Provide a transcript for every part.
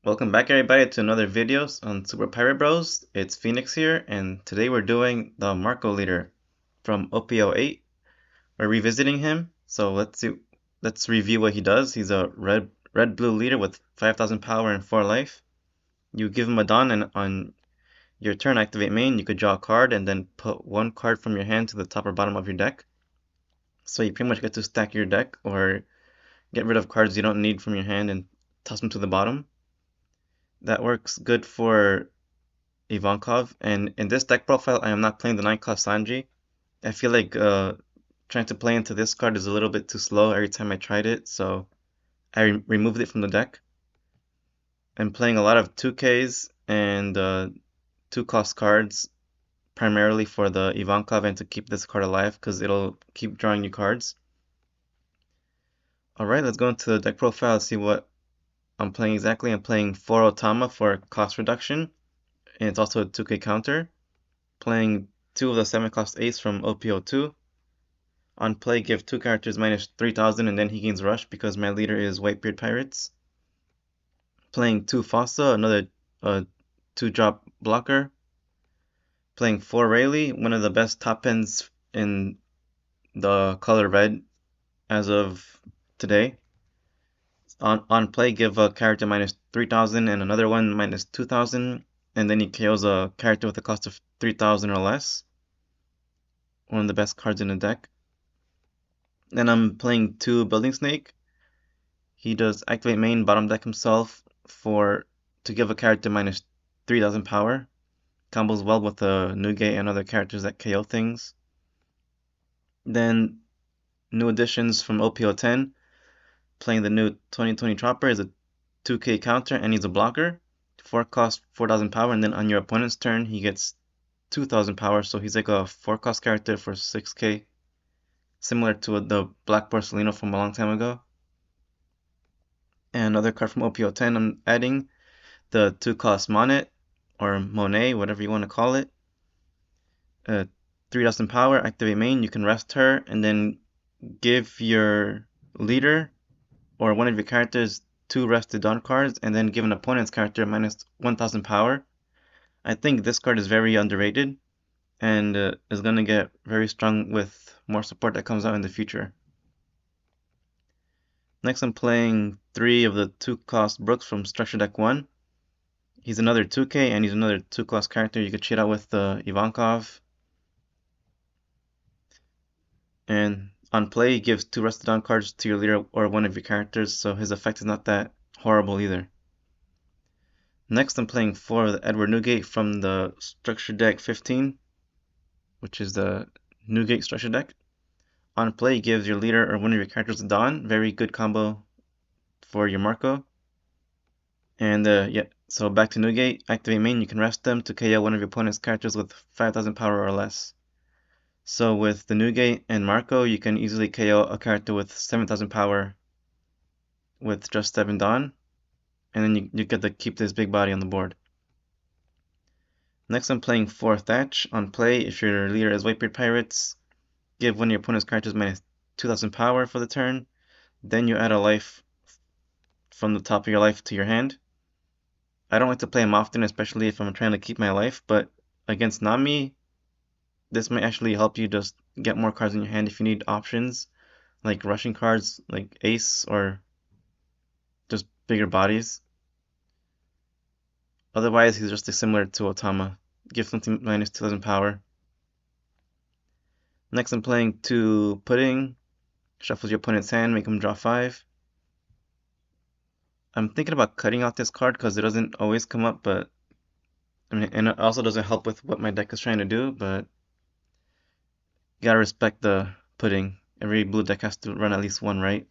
Welcome back everybody to another video on Super Pirate Bros. It's Phoenix here, and today we're doing the Marco leader from OP08. We're revisiting him, so let's review what he does. He's a red blue leader with 5,000 power and 4 life. You give him a Dawn, and on your turn activate main, you could draw a card and then put one card from your hand to the top or bottom of your deck. So you pretty much get to stack your deck or get rid of cards you don't need from your hand and toss them to the bottom. That works good for Ivankov, and in this deck profile, I am not playing the 9 cost Sanji. I feel like trying to play into this card is a little bit too slow every time I tried it, so I removed it from the deck. I'm playing a lot of 2Ks and 2 cost cards, primarily for the Ivankov and to keep this card alive, because it'll keep drawing new cards. Alright, let's go into the deck profile and see what I'm playing exactly. I'm playing 4 Otama for cost reduction, and it's also a 2K counter. Playing 2 of the 7 cost ace from OP02. On play, give 2 characters minus 3,000 and then he gains rush because my leader is Whitebeard Pirates. Playing 2 Fossa, another 2-drop blocker. Playing 4 Rayleigh, one of the best top ends in the color red as of today. On play, give a character minus 3,000 and another one minus 2,000, and then he KOs a character with a cost of 3,000 or less. One of the best cards in the deck. Then I'm playing 2 Building Snake. He does activate main, bottom deck himself to give a character minus 3,000 power. Combos well with the Nugate and other characters that KO things. Then new additions from OP10. Playing the new 2020 Chopper is a 2K counter and he's a blocker. 4 cost 4,000 power, and then on your opponent's turn he gets 2,000 power, so he's like a 4 cost character for 6K. Similar to the Black Porcelino from a long time ago. And another card from OP10 I'm adding, the 2 cost Monet, or Monet, whatever you want to call it. 3,000 power, activate main, you can rest her, and then give your leader or one of your characters 2 rested Dawn cards, and then give an opponent's character minus 1,000 power. I think this card is very underrated, and is going to get very strong with more support that comes out in the future. Next I'm playing 3 of the 2 cost Brooks from Structure Deck 1. He's another 2K and he's another 2 cost character you could cheat out with Ivankov. And on play, he gives 2 rested on cards to your leader or one of your characters, so his effect is not that horrible either. Next I'm playing 4 of the Edward Newgate from the Structure Deck 15, which is the Newgate Structure Deck. On play, he gives your leader or one of your characters a Dawn. Very good combo for your Marco. And yeah, so back to Newgate, activate main, you can rest them to KO one of your opponent's characters with 5,000 power or less. So with the Newgate and Marco, you can easily KO a character with 7,000 power with just 7 Dawn, and then you get to keep this big body on the board. Next I'm playing 4 Thatch. On play, if your leader is Whitebeard Pirates, give one of your opponent's characters minus 2,000 power for the turn, then you add a life from the top of your life to your hand. I don't like to play him often, especially if I'm trying to keep my life, but against Nami, this might actually help you just get more cards in your hand if you need options, like rushing cards like Ace or just bigger bodies. Otherwise, he's just similar to Otama. Give something minus 2,000 power. Next, I'm playing 2 Pudding. Shuffles your opponent's hand, make him draw 5. I'm thinking about cutting out this card because it doesn't always come up, but I mean, and it also doesn't help with what my deck is trying to do, but you gotta respect the Pudding. Every blue deck has to run at least one, right?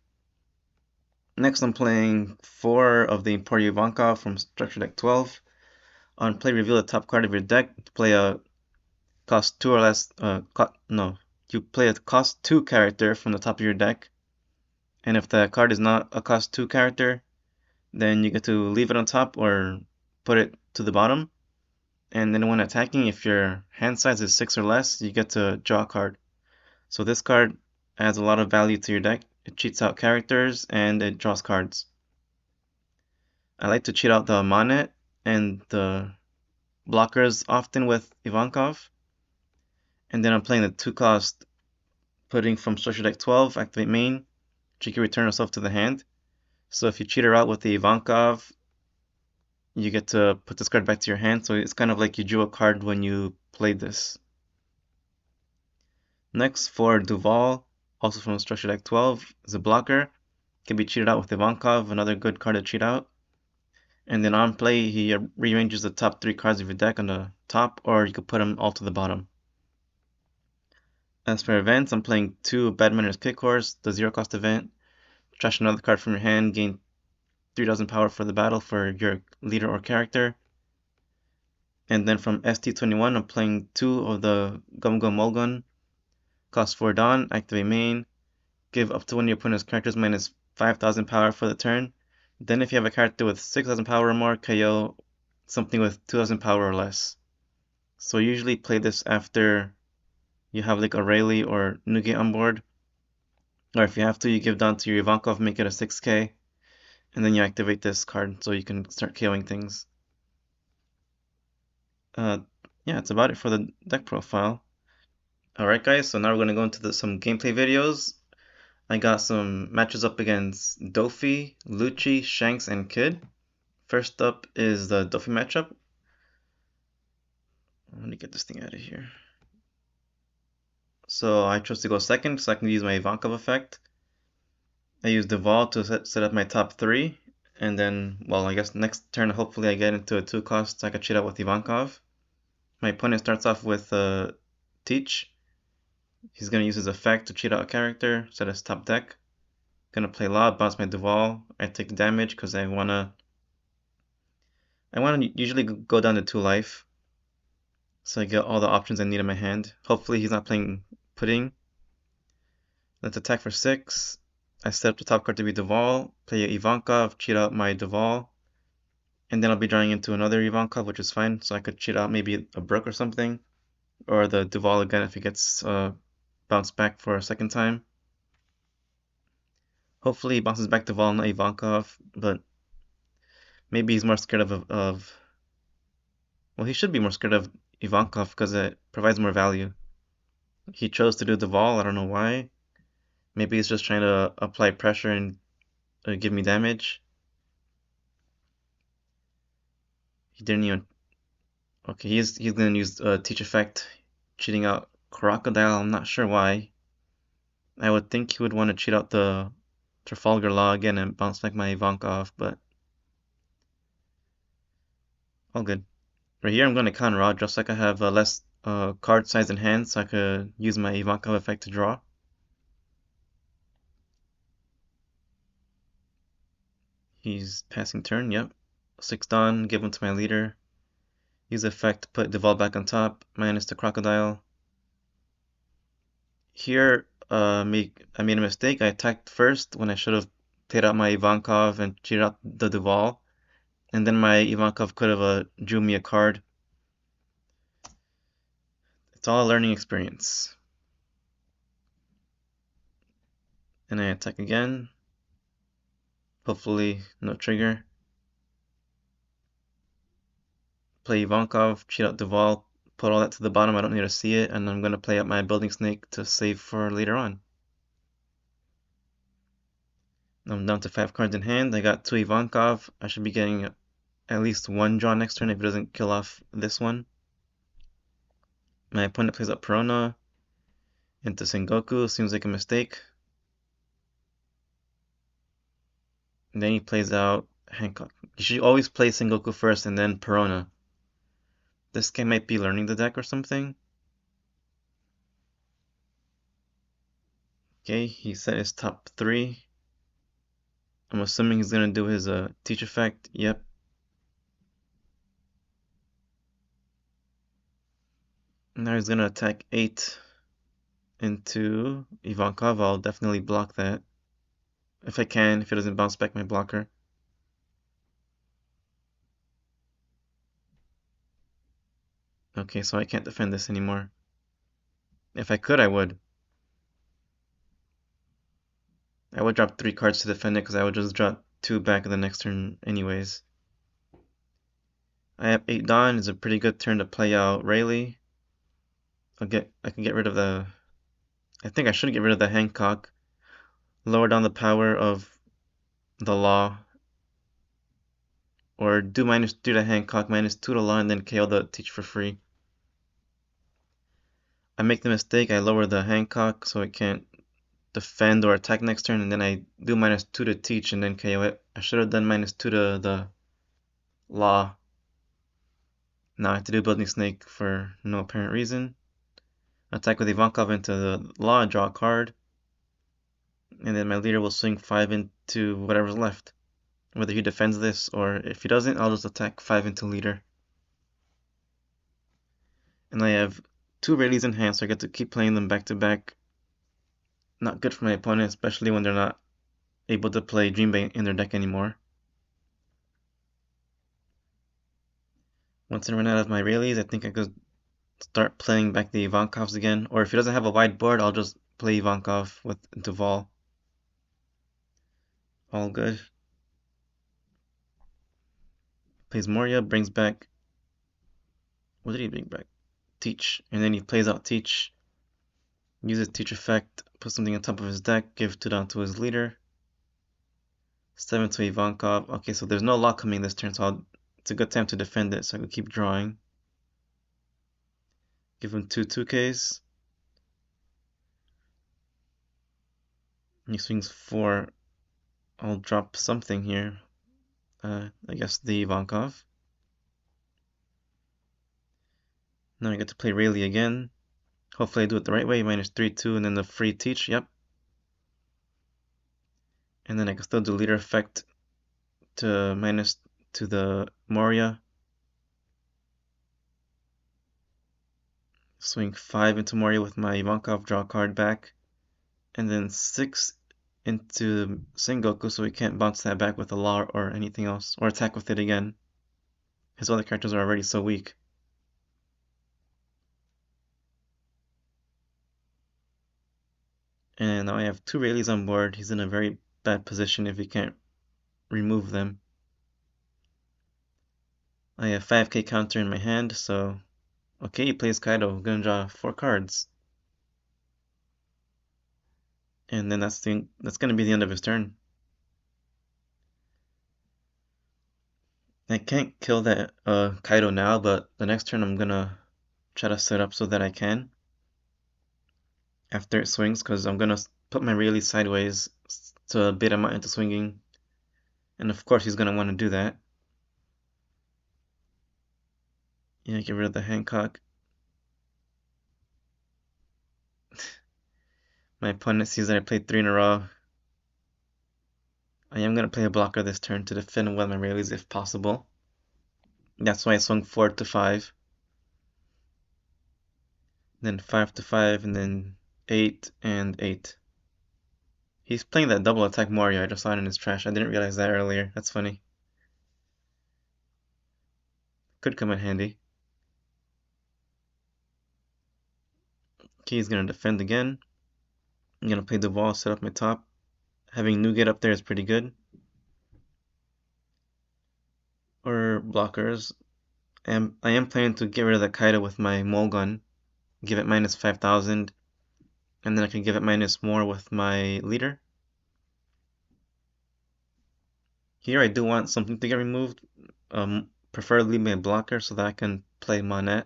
Next, I'm playing 4 of the Emporio Ivankov from Structure Deck 12. On play, reveal the top card of your deck. Play a cost 2 or less. You play a cost 2 character from the top of your deck, and if the card is not a cost 2 character, then you get to leave it on top or put it to the bottom. And then when attacking, if your hand size is 6 or less, you get to draw a card. So this card adds a lot of value to your deck. It cheats out characters and it draws cards. I like to cheat out the Manet and the blockers often with Ivankov. And then I'm playing the 2-cost, putting from structure deck 12, activate main. She can return herself to the hand. So if you cheat her out with the Ivankov, you get to put this card back to your hand. So it's kind of like you drew a card when you played this. Next, for Duval, also from structure deck 12, is a blocker. Can be cheated out with Ivankov, another good card to cheat out. And then on play, he rearranges the top 3 cards of your deck on the top, or you could put them all to the bottom. As for events, I'm playing 2 Badminton's Kick Horse, the 0-cost event. Trash another card from your hand, gain 3000 power for the battle for your leader or character. And then from ST21, I'm playing 2 of the Gum Gum Mulgun. Cost 4 Dawn, activate main. Give up to one of your opponent's characters minus 5000 power for the turn. Then if you have a character with 6000 power or more, KO something with 2000 power or less. So usually play this after you have like a Rayleigh or Nugget on board. Or if you have to, you give down to your Ivankov, make it a 6k, and then you activate this card so you can start KOing things. Yeah, that's about it for the deck profile. Alright guys, so now we're going to go into some gameplay videos. I got some matches up against Dofi, Lucci, Shanks, and Kid. First up is the Dofi matchup. Let me get this thing out of here. So I chose to go second so I can use my Ivankov effect. I use Duval to set up my top 3. And then, well, I guess next turn hopefully I get into a 2-cost so I can cheat out with Ivankov. My opponent starts off with Teach. He's going to use his effect to cheat out a character, set his top deck. Gonna play Lob, bounce my Duval. I take damage because I wanna usually go down to 2 life. So I get all the options I need in my hand. Hopefully he's not playing Pudding. Let's attack for 6. I set up the top card to be Duval, play Ivankov, cheat out my Duval. And then I'll be drawing into another Ivankov, which is fine. So I could cheat out maybe a Brook or something. Or the Duval again if he gets bounced back for a second time. Hopefully he bounces back Duval, not Ivankov. But maybe he's more scared of well, he should be more scared of Ivankov because it provides more value. He chose to do Duval, I don't know why. Maybe he's just trying to apply pressure and give me damage. He didn't even... Okay, he's gonna use Teach Effect, cheating out Crocodile, I'm not sure why. I would think he would want to cheat out the Trafalgar Law again and bounce back my Ivankov, but... all good. Right here I'm going to counter draw just so I can have less card size in hand so I could use my Ivankov effect to draw. He's passing turn, yep. 6 Dawn, give him to my leader. Use effect, put Duval back on top, minus the Crocodile. Here, I made a mistake. I attacked first when I should have played out my Ivankov and cheated out the Duval. And then my Ivankov could have drew me a card. It's all a learning experience. And I attack again. Hopefully, no trigger. Play Ivankov, cheat out Duval, put all that to the bottom, I don't need to see it, and I'm going to play out my Building Snake to save for later on. I'm down to 5 cards in hand, I got 2 Ivankov, I should be getting at least 1 draw next turn if it doesn't kill off this one. My opponent plays up Perona into Sengoku, seems like a mistake. And then he plays out Hancock. You should always play Sengoku first and then Perona. This guy might be learning the deck or something. Okay, he set his top 3. I'm assuming he's going to do his Teach Effect. Yep. Now he's going to attack 8 into Ivankov. I'll definitely block that. If I can, if it doesn't bounce back my blocker. Okay, so I can't defend this anymore. If I could, I would. I would drop 3 cards to defend it because I would just drop 2 back in the next turn anyways. I have 8 Dawn. It's a pretty good turn to play out Rayleigh. I can get rid of the. I think I should get rid of the Hancock. Lower down the power of the Law, or do -2 to Hancock, -2 to Law, and then KO the Teach for free. I make the mistake. I lower the Hancock so it can't defend or attack next turn, and then I do -2 to Teach and then KO it. I should have done -2 to the Law. Now I have to do Building Snake for no apparent reason. Attack with Ivankov into the Law, draw a card, and then my leader will swing 5 into whatever's left. Whether he defends this or if he doesn't, I'll just attack 5 into leader. And I have 2 Rayleighs in hand, so I get to keep playing them back to back. Not good for my opponent, especially when they're not able to play Dream Bay in their deck anymore. Once I run out of my Rayleighs, I think I could start playing back the Ivankovs again. Or if he doesn't have a wide board, I'll just play Ivankov with Duval. All good. Plays Moria, brings back. What did he bring back? Teach. And then he plays out Teach. Uses Teach effect, puts something on top of his deck, give 2 down to his leader. 7 to Ivankov. Okay, so there's no lock coming this turn, so it's a good time to defend it, so I can keep drawing. Give him 2 2Ks. He swings 4. I'll drop something here. I guess the Ivankov. Now I get to play Rayleigh again. Hopefully I do it the right way. -3, 2, and then the free Teach. Yep. And then I can still do leader effect to minus to the Moria. Swing 5 into Moria with my Ivankov, draw a card back. And then 6 into Sengoku so he can't bounce that back with a Law or anything else, or attack with it again. His other characters are already so weak. And now I have 2 Rayleighs on board. He's in a very bad position if he can't remove them. I have 5k counter in my hand, so okay, he plays Kaido. I'm gonna draw 4 cards. And then that's gonna be the end of his turn. I can't kill that Kaido now, but the next turn I'm gonna try to set up so that I can. After it swings, because I'm gonna put my Rayleigh sideways to bait him out into swinging. And of course he's gonna want to do that. Yeah, get rid of the Hancock. My opponent sees that I played 3 in a row. I am gonna play a blocker this turn to defend one of my Rayleighs if possible. That's why I swung 4 to 5. Then 5 to 5, and then 8 and 8. He's playing that double attack Mario. I just saw it in his trash. I didn't realize that earlier. That's funny. Could come in handy. Okay, he's gonna defend again. I'm gonna play Duval, set up my top. Having Nougat up there is pretty good. Or blockers. I am planning to get rid of the Kaido with my Mole Gun. Give it minus 5,000. And then I can give it minus more with my leader. Here I do want something to get removed. Preferably my blocker so that I can play Monet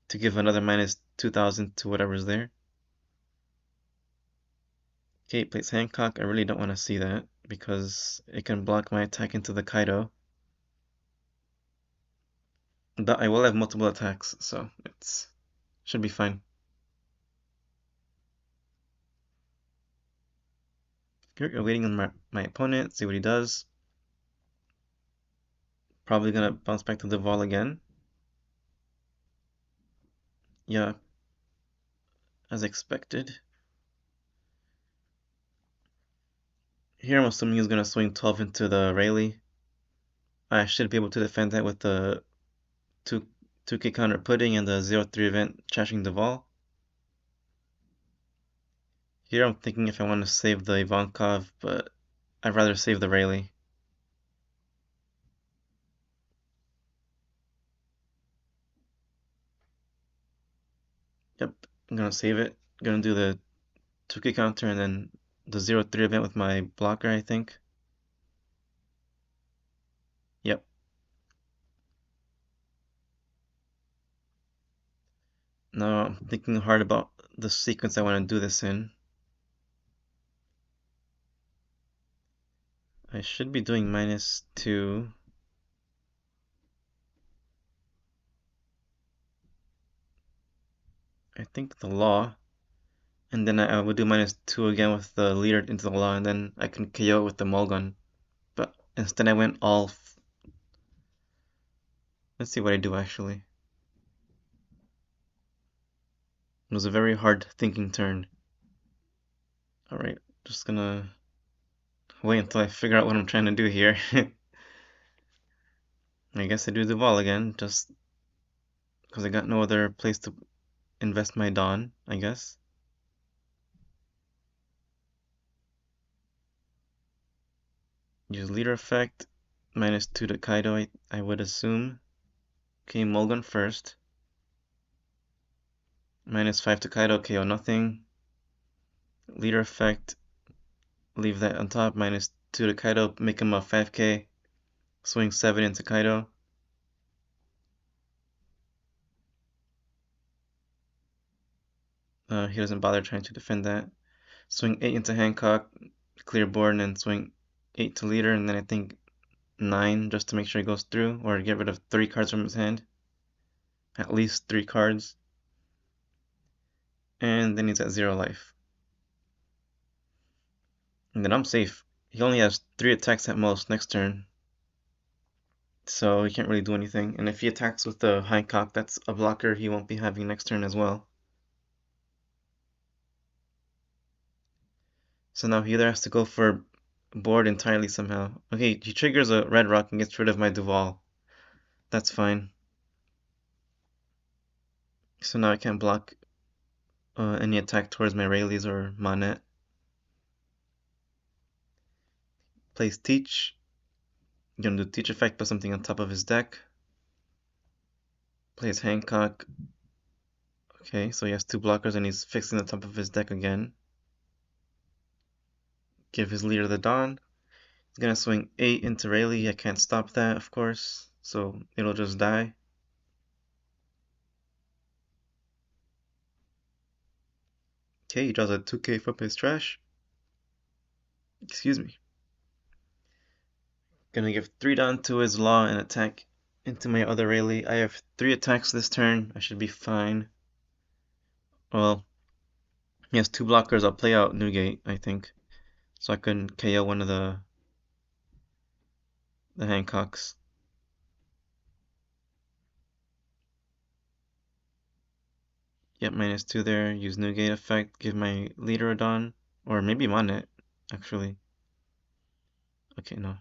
to give another minus 2,000 to whatever's there. Okay, plays Hancock. I really don't want to see that because it can block my attack into the Kaido. But I will have multiple attacks, so it should be fine. We're waiting on my opponent, see what he does. Probably gonna bounce back to the Vol again. Yeah, as expected. Here I'm assuming he's gonna swing 12 into the Rayleigh. I should be able to defend that with the 2k counter pudding and the 0-3 event trashing the Vol. Here I'm thinking if I want to save the Ivankov, but I'd rather save the Rayleigh. Yep, I'm gonna save it. Gonna do the 2K counter and then the 0-3 event with my blocker, I think. Yep. Now I'm thinking hard about the sequence I want to do this in. I should be doing -2. I think the law. And then I would do -2 again with the leader into the law, and then I can KO it with the mulligan. But instead I went all. Let's see what I do actually. It was a very hard thinking turn. Alright, just gonna wait until I figure out what I'm trying to do here. I guess I do the ball again, just because I got no other place to invest my Dawn, I guess. Use leader effect, -2 to Kaido, I would assume. Okay, mulligan first. -5 to Kaido, KO nothing. Leader effect, leave that on top, -2 to Kaido, make him a 5k. Swing 7 into Kaido. He doesn't bother trying to defend that. Swing 8 into Hancock, clear board, and then swing 8 to leader, and then I think 9 just to make sure he goes through, or get rid of 3 cards from his hand. At least 3 cards. And then he's at 0 life. And then I'm safe. He only has 3 attacks at most next turn. So he can't really do anything. And if he attacks with the Hancock, that's a blocker he won't be having next turn as well. So now he either has to go for board entirely somehow. Okay, he triggers a red rock and gets rid of my Duval. That's fine. So now I can't block any attack towards my Rayleighs or Monet. Plays Teach. Gonna do Teach effect, put something on top of his deck. Plays Hancock. Okay, so he has 2 blockers and he's fixing the top of his deck again. Give his leader the Dawn. He's gonna swing 8 into Rayleigh. I can't stop that, of course, so it'll just die. Okay, he draws a 2k from his trash. Excuse me. Gonna give 3 down to his law and attack into my other Rayleigh. I have 3 attacks this turn. I should be fine. Well, he has 2 blockers. I'll play out Newgate, I think, so I can KO one of the Hancocks. Yep, -2 there. Use Newgate effect. Give my leader a Dawn, or maybe Monet, actually. Okay, no.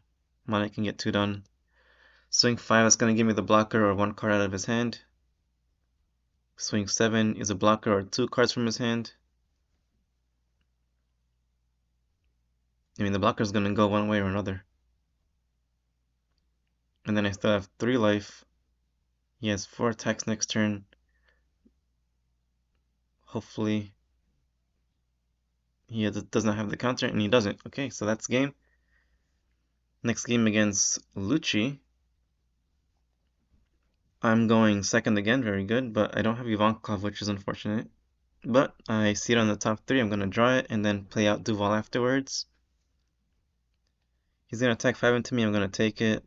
Monet can get 2 done. Swing 5 is going to give me the blocker or 1 card out of his hand. Swing 7 is a blocker or 2 cards from his hand. I mean, the blocker is going to go one way or another. And then I still have 3 life. He has 4 attacks next turn. Hopefully he does not have the counter, and he doesn't. Okay, so that's game. Next game against Lucci. I'm going second again, very good, but I don't have Ivankov, which is unfortunate. But I see it on the top 3, I'm going to draw it, and then play out Duval afterwards. He's going to attack 5 into me, I'm going to take it.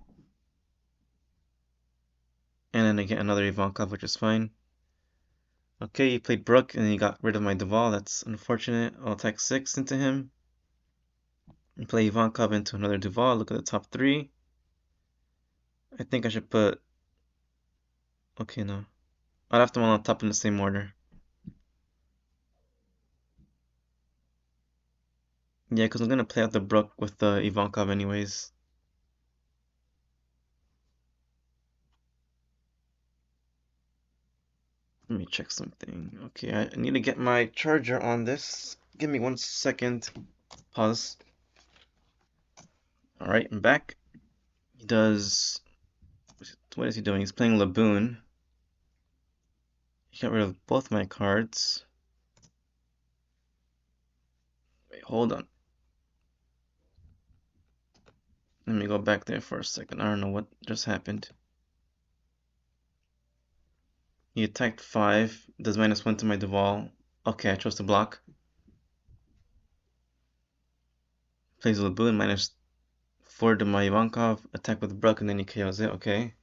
And then I get another Ivankov, which is fine. Okay, he played Brook, and he got rid of my Duval, that's unfortunate. I'll attack 6 into him. And play Ivankov into another Duval, look at the top 3. I think I should put... Okay, no. I'll have them all on top in the same order. Yeah, because I'm going to play out the Brook with the Ivankov anyways. Let me check something. Okay, I need to get my charger on this. Give me 1 second. Pause. Alright, I'm back. He does... What is he doing? He's playing Laboon. Get rid of both my cards. Wait, hold on. Let me go back there for a second. I don't know what just happened. He attacked 5, does -1 to my Duval. Okay, I chose to block. Plays Laboon, -4 to my Ivankov. Attack with Bruck, and then he KOs it. Okay.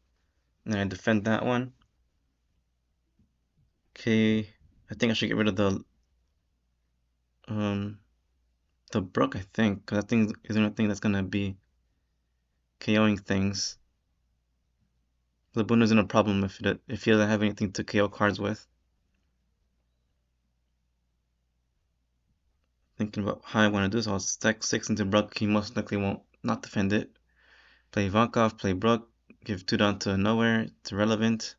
And then I defend that one. Okay. I think I should get rid of the Bruck, I think, because that thing is the only thing that's gonna be KOing things. Laboon isn't a problem if he doesn't have anything to KO cards with. Thinking about how I want to do this, I'll stack 6 into Bruck. He most likely won't not defend it. Play Ivankov, play Bruck, give 2 down to nowhere. It's irrelevant.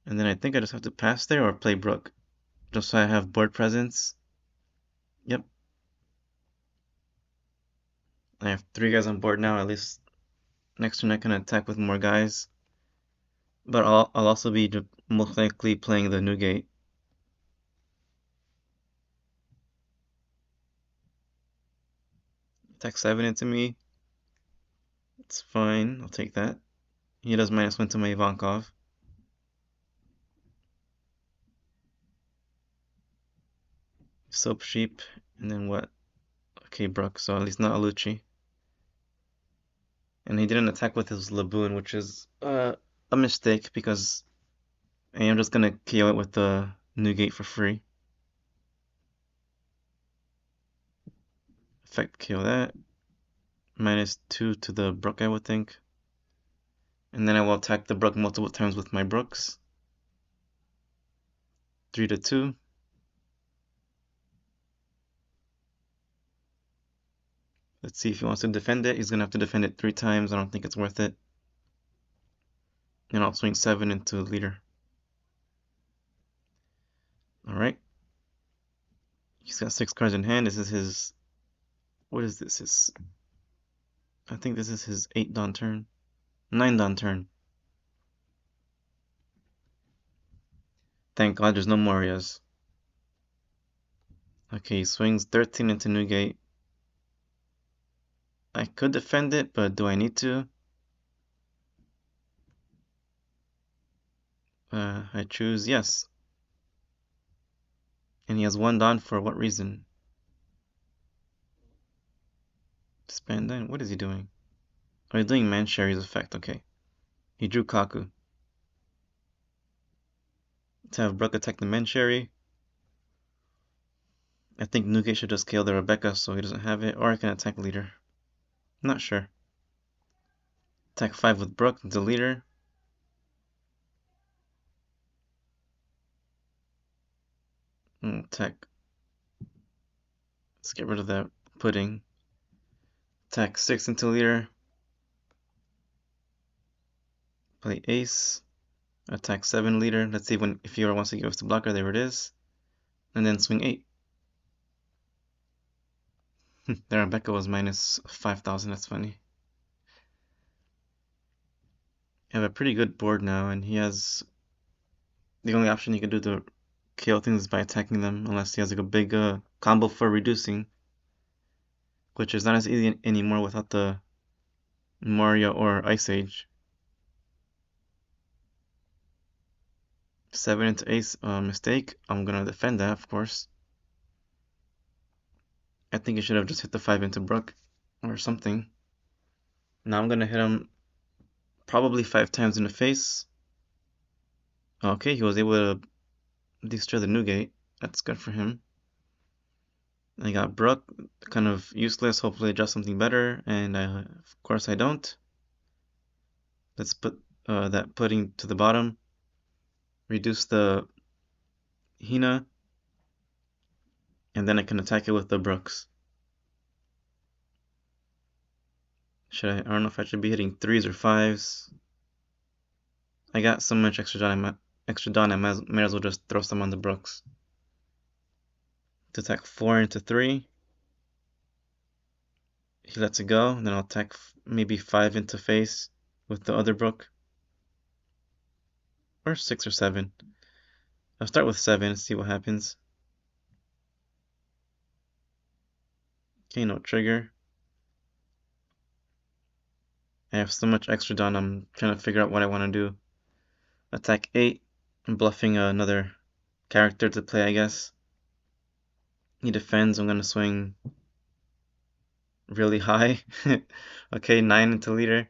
And then I think I just have to pass there or play Bruck, just so I have board presence. Yep. I have 3 guys on board now. At least next turn I can attack with more guys. But I'll also be most likely playing the Newgate. Attack 7 into me. It's fine. I'll take that. He does -1 to my Ivankov. Soap Sheep. And then what? Okay, Bruck. So at least not Alucci. And he didn't attack with his Laboon, which is a mistake because I am just gonna KO it with the Newgate for free. Effect KO that. -2 to the Brook, I would think. And then I will attack the Brook multiple times with my Brooks. 3 to 2. Let's see if he wants to defend it. He's gonna have to defend it 3 times. I don't think it's worth it. And I'll swing 7 into leader. Alright. He's got 6 cards in hand. This is his... What is this? I think this is his 8 Dawn turn. 9 Dawn turn. Thank God there's no Morias. Okay, he swings 13 into Newgate. I could defend it, but do I need to? I choose yes. And he has 1 Dawn for what reason? Spend 9? What is he doing? Oh, he's doing Manchuri's effect, okay. He drew Kaku. To have Brook attack the Manchuri. I think Newgate should just kill the Rebecca so he doesn't have it, or I can attack leader. Not sure. Attack 5 with Brook, the leader. Attack. Let's get rid of that pudding. Attack 6 into leader. Play ace. Attack 7 leader. Let's see if he ever wants to give us the blocker. There it is. And then swing 8. The Rebecca was -5,000. That's funny. I have a pretty good board now, and he has the only option he can do to kill things is by attacking them, unless he has like a big combo for reducing, which is not as easy anymore without the Mario or Ice Age. 7 into ace, mistake. I'm gonna defend that, of course. I think he should have just hit the 5 into Brook or something. Now I'm gonna hit him probably 5 times in the face. Okay, he was able to destroy the Newgate. That's good for him. I got Brook, kind of useless. Hopefully, just something better. And of course, I don't. Let's put that pudding to the bottom. Reduce the Hina. And then I can attack it with the Brooks. I don't know if I should be hitting 3s or 5s. I got so much extra Dawn, I might as well just throw some on the Brooks. To attack 4 into 3. He lets it go, and then I'll attack maybe 5 into face with the other Brook. Or 6 or 7. I'll start with 7 and see what happens. Okay, no trigger. I have so much extra done, I'm trying to figure out what I want to do. Attack 8. I'm bluffing another character to play, I guess. He defends, I'm going to swing really high. Okay, 9 into leader.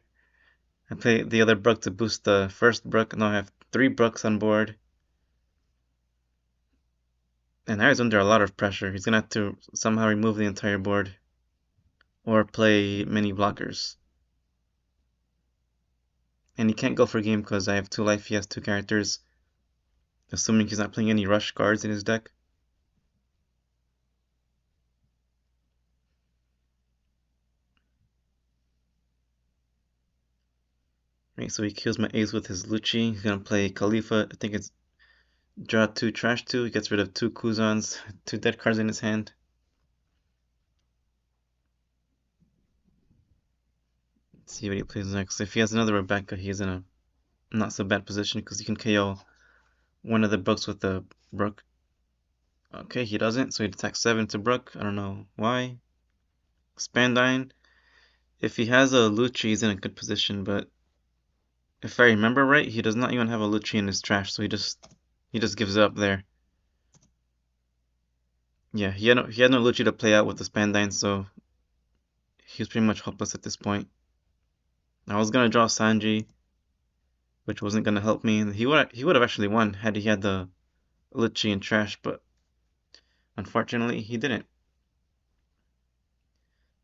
I play the other brook to boost the first brook. Now I have 3 brooks on board. And now he's under a lot of pressure. He's gonna have to somehow remove the entire board. Or play many blockers. And he can't go for game because I have 2 life, he has 2 characters. Assuming he's not playing any rush cards in his deck. Right, so he kills my ace with his Lucci. He's gonna play Khalifa. I think it's draw 2, trash 2. He gets rid of 2 Kuzans, 2 dead cards in his hand. Let's see what he plays next. If he has another Rebecca, he's in a not so bad position because he can KO one of the brooks with the brook. Okay, he doesn't, so he attacks 7 to brook. I don't know why. Spandine. If he has a Lucci, he's in a good position, but if I remember right, he does not even have a Lucci in his trash, so he just gives up there. Yeah, he had no Lucci to play out with the Spandine, so he was pretty much hopeless at this point. I was gonna draw Sanji, which wasn't gonna help me. He would have actually won had he had the Lucci in trash, but unfortunately he didn't.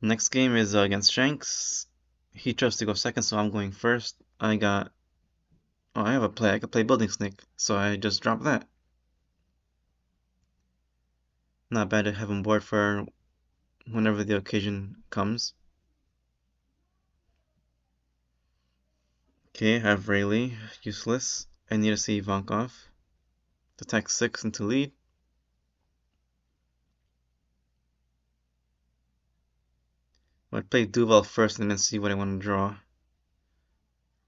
Next game is against Shanks. He chose to go second, so I'm going first. I have a play. I could play Building Snake, so I just dropped that. Not bad to have him board for whenever the occasion comes. Okay, I have Rayleigh, useless. I need to see Ivankov. Attack 6 into lead. I'd play Duval first and then see what I want to draw.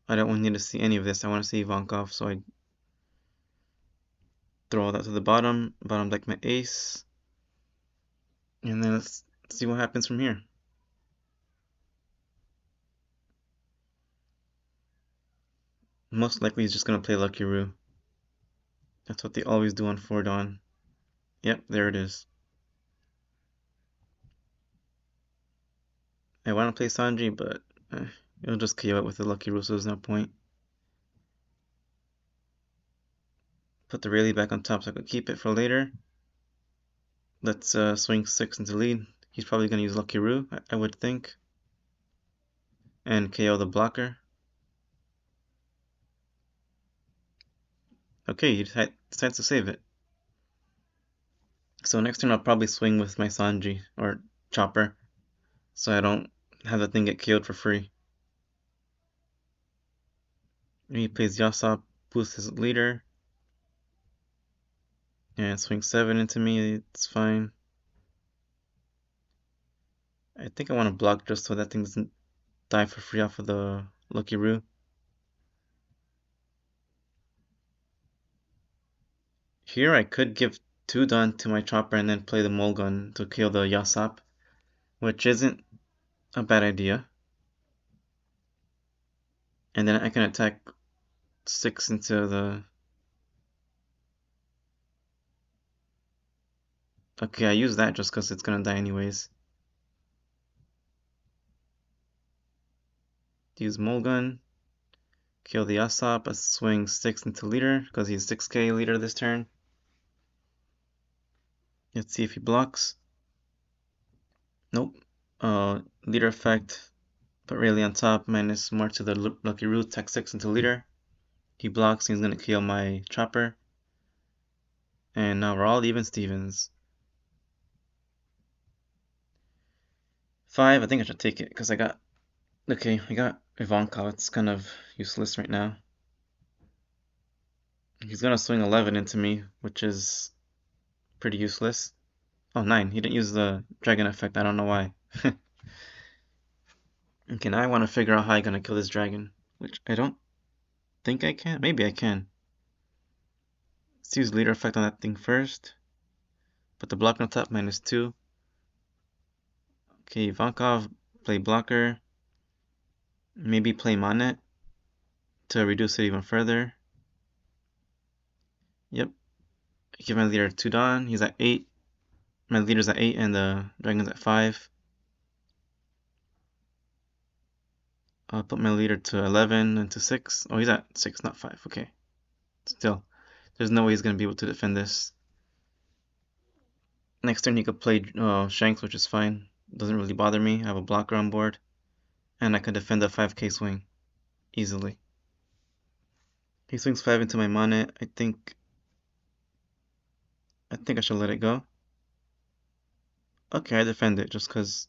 I don't need to see any of this. I want to see Ivankov, so I throw that to the bottom deck my ace. And then let's see what happens from here. Most likely he's just going to play Lucky Roo. That's what they always do on 4 Dawn. Yep, there it is. I want to play Sanji, but it'll just KO it with the Lucky Roo, so there's no point. Put the Rayleigh back on top so I could keep it for later. Let's swing 6 into lead. He's probably going to use Lucky Roo, I would think. And KO the blocker. Okay, he decides to save it. So next turn I'll probably swing with my Sanji, or Chopper, so I don't have the thing get KO'd for free. He plays Yasop, boosts his leader. And swing 7 into me, it's fine. I think I want to block just so that thing doesn't die for free off of the Lucky Roo. Here I could give 2 done to my Chopper and then play the Mulgun to kill the Yasop, which isn't a bad idea. And then I can attack 6 into the... Okay, I use that just because it's gonna die anyways. Use Mulgun, kill the Yasop, I swing 6 into leader because he's 6k leader this turn. Let's see if he blocks. Nope. Leader effect, put Rayleigh on top, minus more to the Lucky Root, attack 6 into leader. He blocks, he's gonna kill my Chopper. And now we're all even Stevens. 5, I think I should take it because I got Ivankov. It's kind of useless right now. He's gonna swing 11 into me, which is pretty useless. Oh, 9. He didn't use the dragon effect. I don't know why. Okay, now I want to figure out how I'm gonna kill this dragon, which I don't think I can. Maybe I can. Let's use leader effect on that thing first. Put the block on top, -2. Okay, Ivankov, play blocker. Maybe play Monet to reduce it even further. Yep. Give my leader 2 Dawn. He's at 8. My leader's at 8 and the dragon's at 5. I'll put my leader to 11 and to 6. Oh, he's at 6, not 5. Okay. Still, there's no way he's going to be able to defend this. Next turn he could play Shanks, which is fine. Doesn't really bother me. I have a blocker on board. And I can defend a 5k swing easily. He swings 5 into my Monet. I think I should let it go. Okay, I defend it just because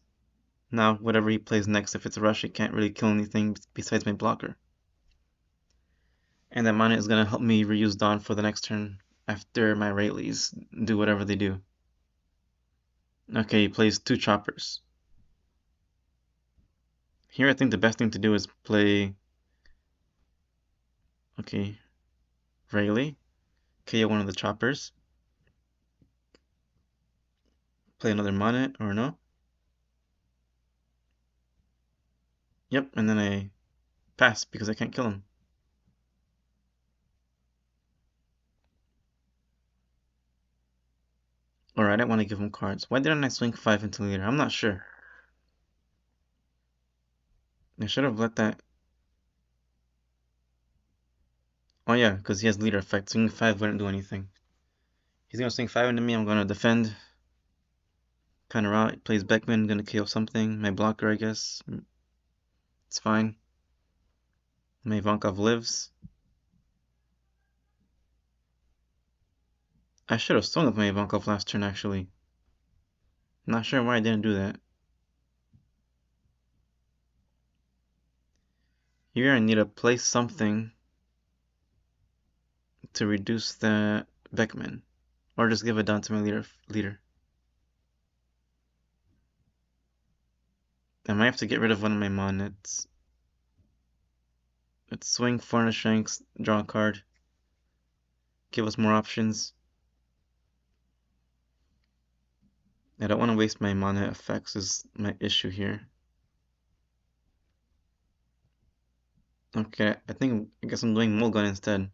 now whatever he plays next, if it's a rush, it can't really kill anything besides my blocker. And that Monet is going to help me reuse Dawn for the next turn after my Rayleighs do whatever they do. Okay, he plays 2 choppers. Here I think the best thing to do is play, okay, Rayleigh, KO one of the choppers, play another Monet, or no? Yep, and then I pass because I can't kill him. Or I didn't want to give him cards. Why didn't I swing 5 into leader? I'm not sure. I should have let that. Oh yeah, because he has leader effect. Swinging 5 wouldn't do anything. He's going to swing 5 into me. I'm going to defend. Counter out. Plays Beckman. Going to KO something. My blocker, I guess. It's fine. My Ivankov lives. I should have swung with my Ivankov last turn, actually. Not sure why I didn't do that. Here I need to place something to reduce the Beckman. Or just give it down to my leader. I might have to get rid of one of my monets. Let's swing 4 into Shanks, draw a card. Give us more options. I don't want to waste my mana effects is my issue here. Okay, I guess I'm doing Mulligan instead.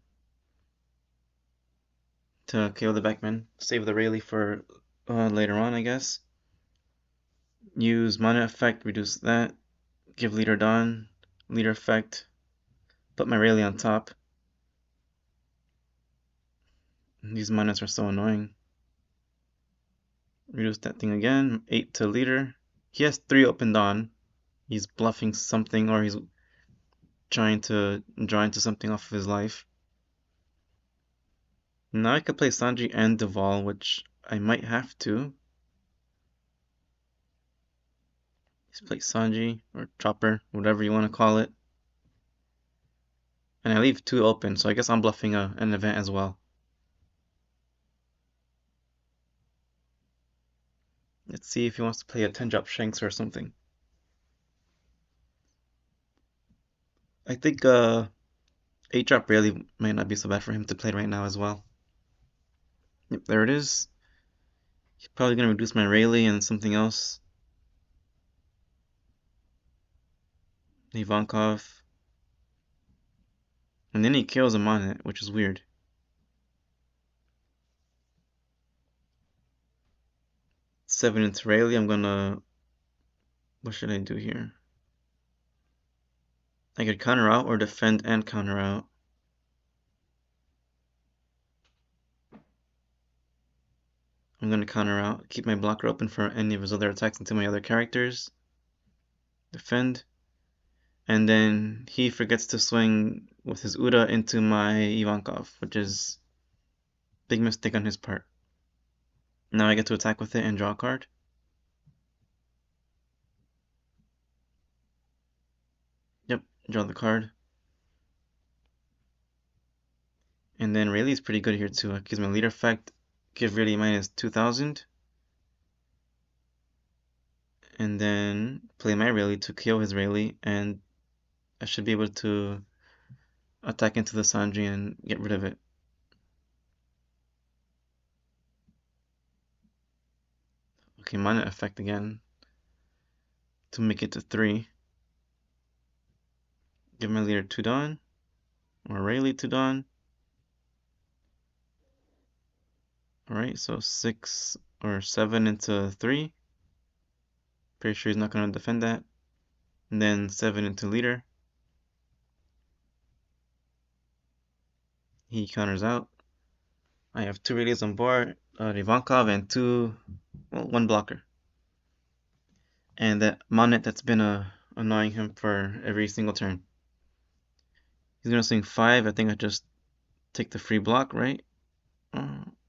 To KO the Beckman. Save the Rayleigh for later on, I guess. Use mana effect, reduce that. Give leader Dawn. Leader effect. Put my Rayleigh on top. These monas are so annoying. Reduce that thing again. 8 to leader. He has 3 open Dawn. He's bluffing something or he's trying to draw into something off of his life. Now I could play Sanji and Duval, which I might have to. Let's play Sanji or Chopper, whatever you want to call it. And I leave 2 open, so I guess I'm bluffing an event as well. Let's see if he wants to play a 10-drop Shanks or something. I think 8-drop Rayleigh might not be so bad for him to play right now as well. Yep, there it is. He's probably going to reduce my Rayleigh and something else. Ivankov. And then he kills him on it, which is weird. Seven into Rayleigh. I'm gonna. What should I do here? I could counter out or defend and counter out. I'm gonna counter out. Keep my blocker open for any of his other attacks into my other characters. Defend. And then he forgets to swing with his Uda into my Ivankov, which is a big mistake on his part. Now I get to attack with it and draw a card. Yep, draw the card. And then Rayleigh's pretty good here too. Gives my leader effect. Give Rayleigh minus 2000. And then play my Rayleigh to KO his Rayleigh, and I should be able to attack into the Sanji and get rid of it. Okay, mana effect again to make it to 3. Give my leader 2 Dawn, or Rayleigh 2 Dawn. Alright, so 6 or 7 into 3. Pretty sure he's not going to defend that. And then 7 into leader. He counters out. I have 2 radios on board, Ivankov and 1 blocker. And that Monet that's been annoying him for every single turn. He's gonna swing 5. I think I just take the free block, right?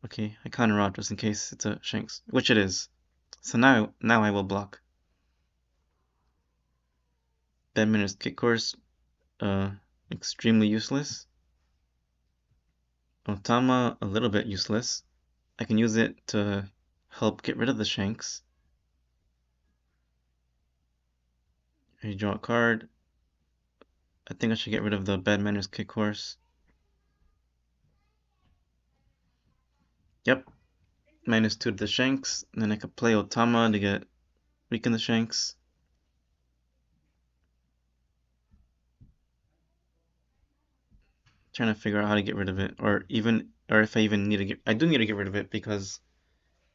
Okay, I counter out just in case it's a Shanks, which it is. So now I will block. Badminton's kick course, extremely useless. Otama, a little bit useless. I can use it to help get rid of the Shanks. I draw a card. I think I should get rid of the bad manners kick horse. Yep. -2 to the Shanks. And then I could play Otama to get weaken the Shanks. Trying to figure out how to get rid of it, or if I even need to get. I do need to get rid of it because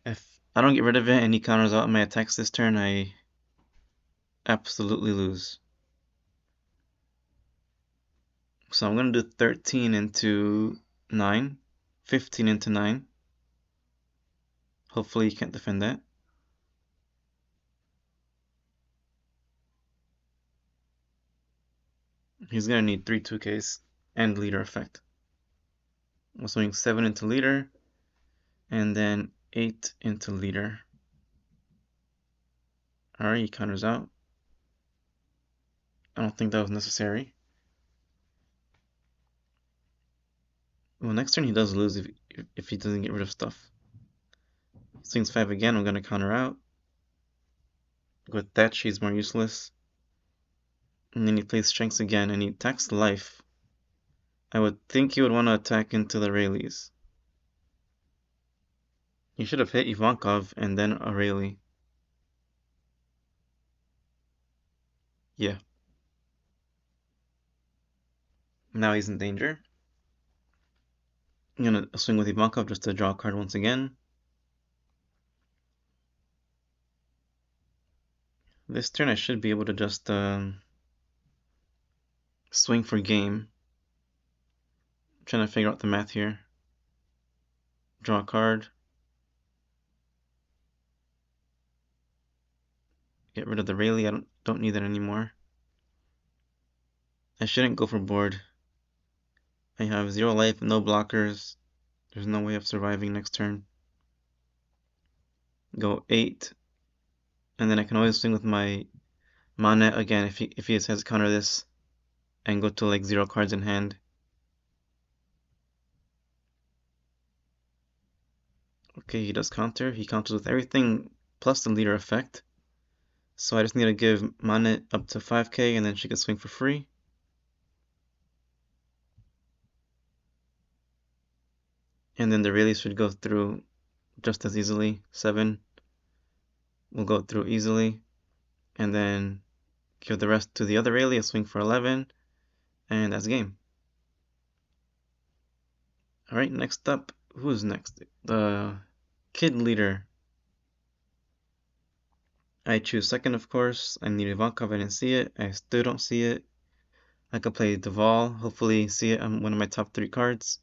if I don't get rid of it and he counters out my attacks this turn, I absolutely lose. So I'm gonna do 13 into 9, 15 into 9. Hopefully you can't defend that. He's gonna need 3 2Ks and leader effect. I'm swinging 7 into leader, and then 8 into leader. Alright, he counters out. I don't think that was necessary. Well, next turn he does lose if he doesn't get rid of stuff. He swings 5 again, I'm gonna counter out. With that, she's more useless. And then he plays Shanks again, and he attacks life. I would think he would want to attack into the Rayleighs. He should have hit Ivankov and then a Rayleigh. Yeah. Now he's in danger. I'm gonna swing with Ivankov just to draw a card once again. This turn I should be able to just swing for game. I'm trying to figure out the math here. Draw a card. Get rid of the Rayleigh. I don't need that anymore. I shouldn't go for board. I have 0 life, no blockers. There's no way of surviving next turn. Go 8. And then I can always swing with my Manet again if he has to counter this and go to like 0 cards in hand. Okay, he does counter. He counters with everything plus the leader effect. So I just need to give Manet up to 5k and then she can swing for free. And then the Rayleigh should go through just as easily. 7 will go through easily. And then give the rest to the other Rayleigh, a swing for 11. And that's game. Alright, next up, who's next? The kid leader. I choose second, of course. I need Ivankov, I didn't see it. I still don't see it. I could play Duval, hopefully see it on one of my top 3 cards.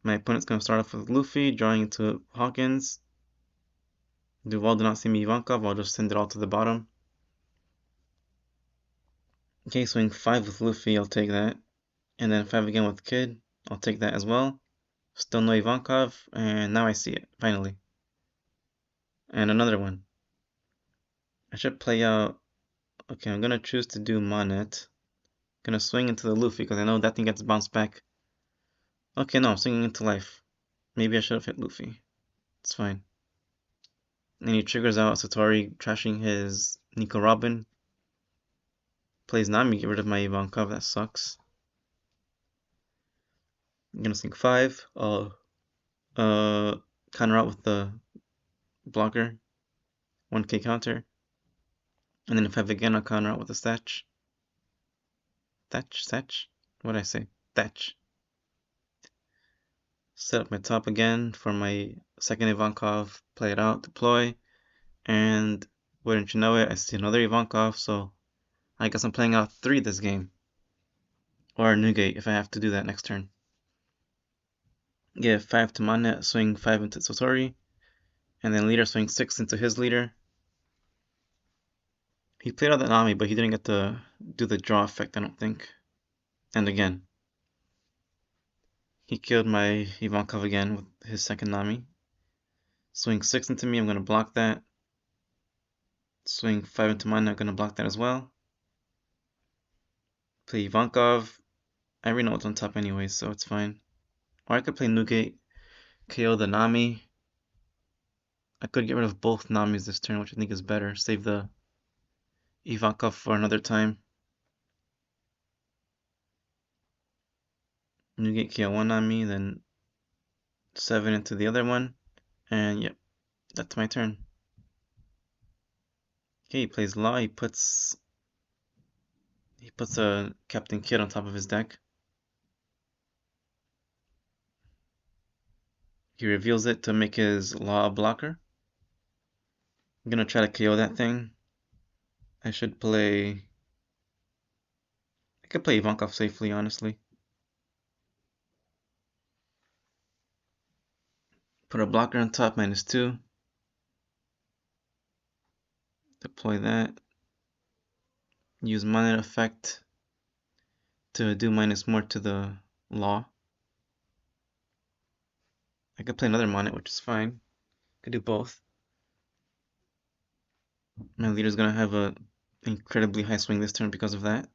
My opponent's going to start off with Luffy, drawing into Hawkins. Duval did not see me Ivankov, I'll just send it all to the bottom. Okay, swing 5 with Luffy, I'll take that. And then 5 again with Kid, I'll take that as well. Still no Ivankov, and now I see it, finally. And another one. I should play out... Okay, I'm gonna choose to do Monet. Gonna swing into the Luffy, because I know that thing gets bounced back. Okay, no, I'm swinging into life. Maybe I should have hit Luffy. It's fine. And he triggers out Satori, trashing his Nico Robin. Plays Nami, get rid of my Ivankov, that sucks. I'm gonna sink 5. I'll counter out with the blocker, 1k counter, and then if I have again, I'll counter out with a thatch. Thatch? What did I say? Thatch. Set up my top again for my second Ivankov, play it out, deploy, and wouldn't you know it, I see another Ivankov, so I guess I'm playing out 3 this game. Or Newgate if I have to do that next turn. Give 5 to Manet, swing 5 into Sotori, and then leader swing 6 into his leader. He played out the Nami, but he didn't get to do the draw effect, I don't think. And again, he killed my Ivankov again with his second Nami. Swing 6 into me, I'm going to block that. Swing 5 into mine, I'm going to block that as well. Play Ivankov. I already know what's on top anyway, so it's fine. Or I could play Newgate, KO the Nami. I could get rid of both Namis this turn, which I think is better. Save the Ivankov for another time. Newgate KO one Nami, then 7 into the other one. And yep, that's my turn. Okay, he plays Law. He puts a Captain Kidd on top of his deck. He reveals it to make his Law a blocker. I'm gonna try to KO that thing. I could play Ivankov safely, honestly. Put a blocker on top, -2. Deploy that. Use Monet effect to do minus more to the Law. I could play another Monet, which is fine. Could do both. My leader's gonna have a incredibly high swing this turn because of that.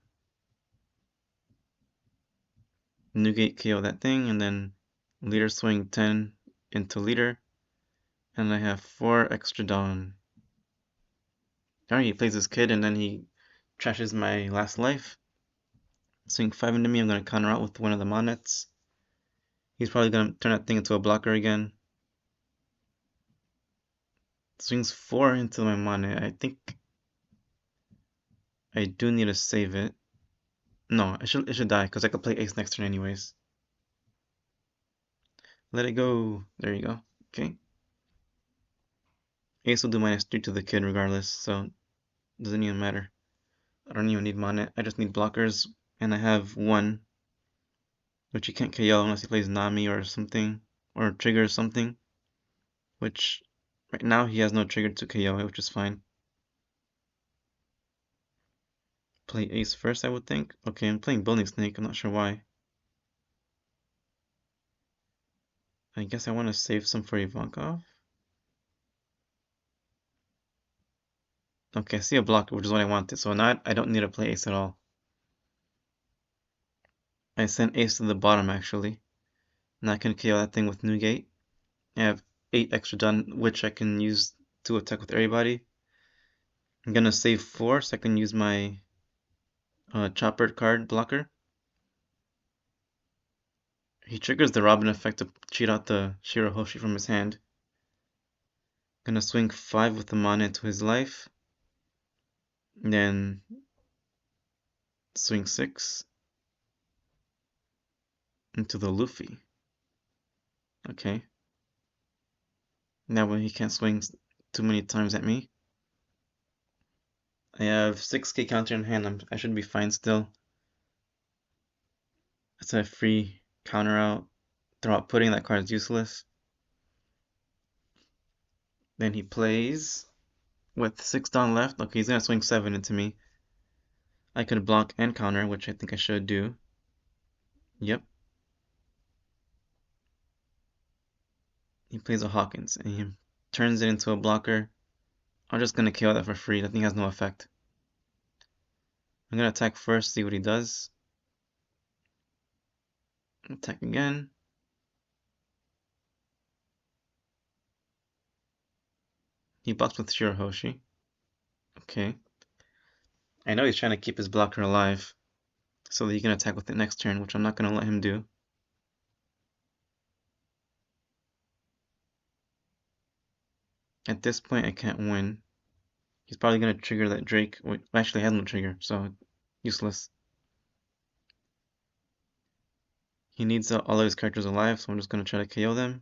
Newgate KO that thing, and then leader swing 10 into leader, and I have 4 extra down. Alright, he plays his Kid, and then he trashes my last life. Swing 5 into me, I'm going to counter out with one of the Monets. He's probably going to turn that thing into a blocker again. Swings 4 into my Monet. I think I do need to save it. No, it should die, because I could play Ace next turn anyways. Let it go. There you go. Okay. Ace will do -3 to the Kid regardless, so it doesn't even matter. I don't even need Monet. I just need blockers, and I have 1, which he can't KO unless he plays Nami or something, or triggers something, which right now he has no trigger to KO it, which is fine. Play Ace first, I would think. Okay, I'm playing Building Snake, I'm not sure why. I guess I want to save some for Ivankov. Okay, I see a blocker, which is what I wanted, so now I don't need to play Ace at all. I sent Ace to the bottom, actually. Now I can KO that thing with Newgate. I have 8 extra done, which I can use to attack with everybody. I'm gonna save 4 so I can use my Chopper card blocker. He triggers the Robin effect to cheat out the Shirahoshi from his hand. Gonna swing 5 with the mana into his life. Then swing 6 into the Luffy. Okay. Now when he can't swing too many times at me. I have 6k counter in hand. I should be fine still. It's a free counter out. Throw out Pudding. That card is useless. Then he plays with 6 down left. Okay, he's gonna swing 7 into me. I could block and counter, which I think I should do. Yep. He plays a Hawkins and he turns it into a blocker. I'm just gonna KO that for free. That thing has no effect. I'm gonna attack first, see what he does. Attack again. He blocks with Shirahoshi. Okay. I know he's trying to keep his blocker alive so that he can attack with it next turn, which I'm not gonna let him do. At this point, I can't win. He's probably going to trigger that Drake. Wait, actually, has no trigger, so useless. He needs all of his characters alive, so I'm just going to try to KO them.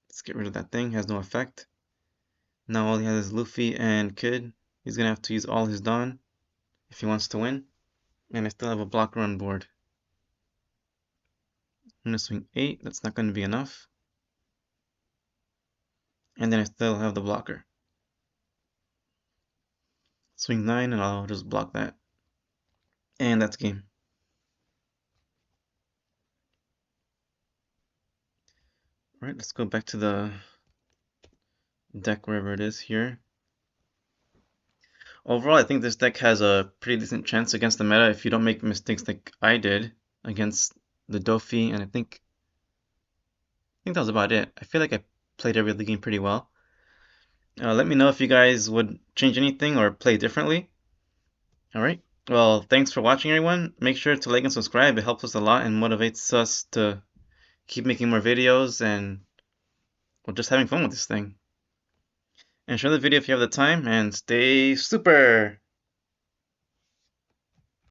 Let's get rid of that thing. Has no effect. Now all he has is Luffy and Kid. He's going to have to use all his Dawn if he wants to win. And I still have a blocker on board. I'm going to swing 8. That's not going to be enough. And then I still have the blocker. Swing 9 and I'll just block that. And that's game. Alright, let's go back to the deck wherever it is here. Overall, I think this deck has a pretty decent chance against the meta if you don't make mistakes like I did against the Dofi, and I think that was about it. I feel like I played every other game pretty well. Let me know if you guys would change anything or play differently. Alright, well, thanks for watching everyone. Make sure to like and subscribe. It helps us a lot and motivates us to keep making more videos and well, just having fun with this thing. And share the video if you have the time, and stay super!